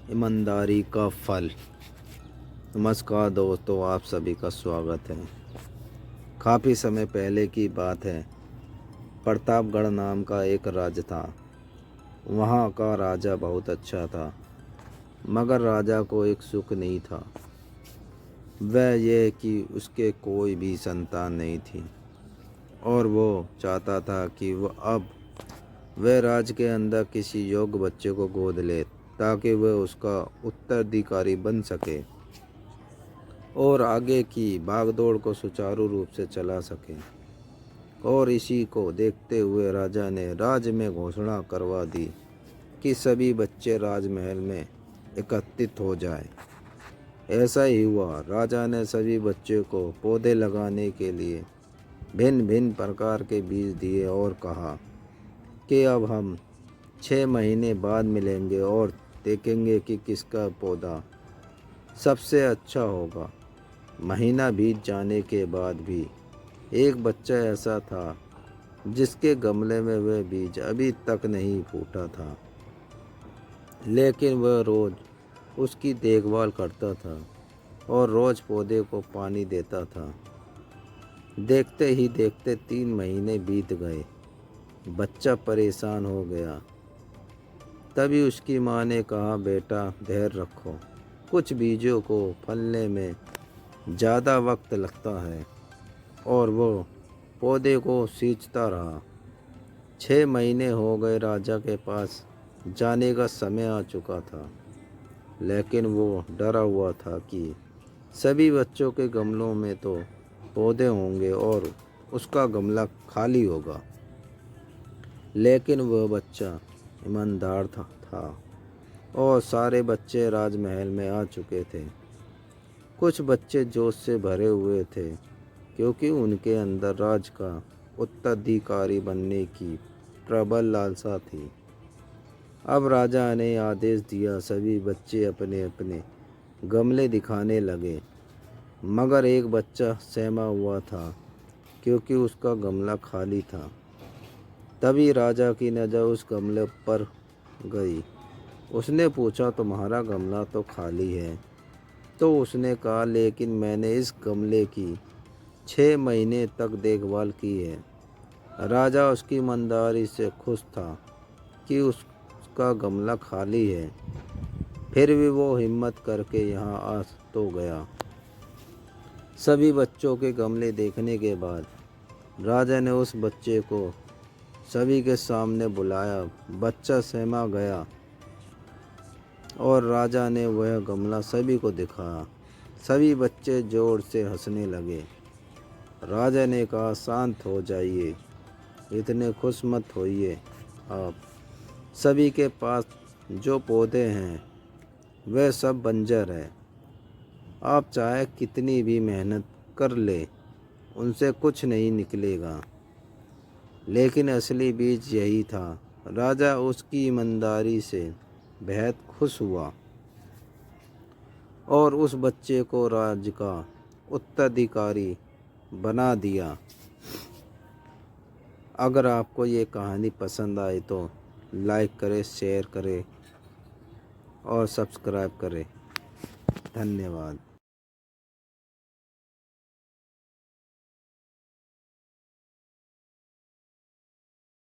ईमानदारी का फल। नमस्कार दोस्तों, आप सभी का स्वागत है। काफ़ी समय पहले की बात है। प्रतापगढ़ नाम का एक राज्य था। वहाँ का राजा बहुत अच्छा था, मगर राजा को एक सुख नहीं था। वह ये कि उसके कोई भी संतान नहीं थी और वो चाहता था कि वह राज्य के अंदर किसी योग्य बच्चे को गोद ले ताकि वह उसका उत्तराधिकारी बन सके और आगे की भागदौड़ को सुचारू रूप से चला सके। और इसी को देखते हुए राजा ने राज्य में घोषणा करवा दी कि सभी बच्चे राजमहल में एकत्रित हो जाएं। ऐसा ही हुआ। राजा ने सभी बच्चों को पौधे लगाने के लिए भिन्न भिन्न प्रकार के बीज दिए और कहा कि अब हम 6 महीने बाद मिलेंगे और देखेंगे कि किसका पौधा सबसे अच्छा होगा। महीना बीत जाने के बाद भी एक बच्चा ऐसा था जिसके गमले में वह बीज अभी तक नहीं फूटा था, लेकिन वह रोज़ उसकी देखभाल करता था और रोज़ पौधे को पानी देता था। देखते ही देखते 3 महीने बीत गए। बच्चा परेशान हो गया। तभी उसकी माँ ने कहा, बेटा धैर्य रखो, कुछ बीजों को फलने में ज़्यादा वक्त लगता है। और वो पौधे को सींचता रहा। 6 महीने हो गए। राजा के पास जाने का समय आ चुका था, लेकिन वो डरा हुआ था कि सभी बच्चों के गमलों में तो पौधे होंगे और उसका गमला खाली होगा। लेकिन वह बच्चा ईमानदार था और सारे बच्चे राजमहल में आ चुके थे। कुछ बच्चे जोश से भरे हुए थे क्योंकि उनके अंदर राज का उत्तराधिकारी बनने की प्रबल लालसा थी। अब राजा ने आदेश दिया, सभी बच्चे अपने अपने गमले दिखाने लगे, मगर एक बच्चा सहमा हुआ था क्योंकि उसका गमला खाली था। तभी राजा की नज़र उस गमले पर गई। उसने पूछा, तुम्हारा गमला तो खाली है। तो उसने कहा, लेकिन मैंने इस गमले की 6 महीने तक देखभाल की है। राजा उसकी ईमानदारी से खुश था कि उसका गमला खाली है, फिर भी वो हिम्मत करके यहाँ आ तो गया। सभी बच्चों के गमले देखने के बाद राजा ने उस बच्चे को सभी के सामने बुलाया। बच्चा सहमा गया और राजा ने वह गमला सभी को दिखाया। सभी बच्चे जोर से हंसने लगे। राजा ने कहा, शांत हो जाइए, इतने खुश मत होइए। आप सभी के पास जो पौधे हैं वह सब बंजर है। आप चाहे कितनी भी मेहनत कर ले, उनसे कुछ नहीं निकलेगा। लेकिन असली बीज यही था। राजा उसकी ईमानदारी से बेहद खुश हुआ और उस बच्चे को राज्य का उत्तराधिकारी बना दिया। अगर आपको ये कहानी पसंद आई तो लाइक करें, शेयर करें और सब्सक्राइब करें। धन्यवाद।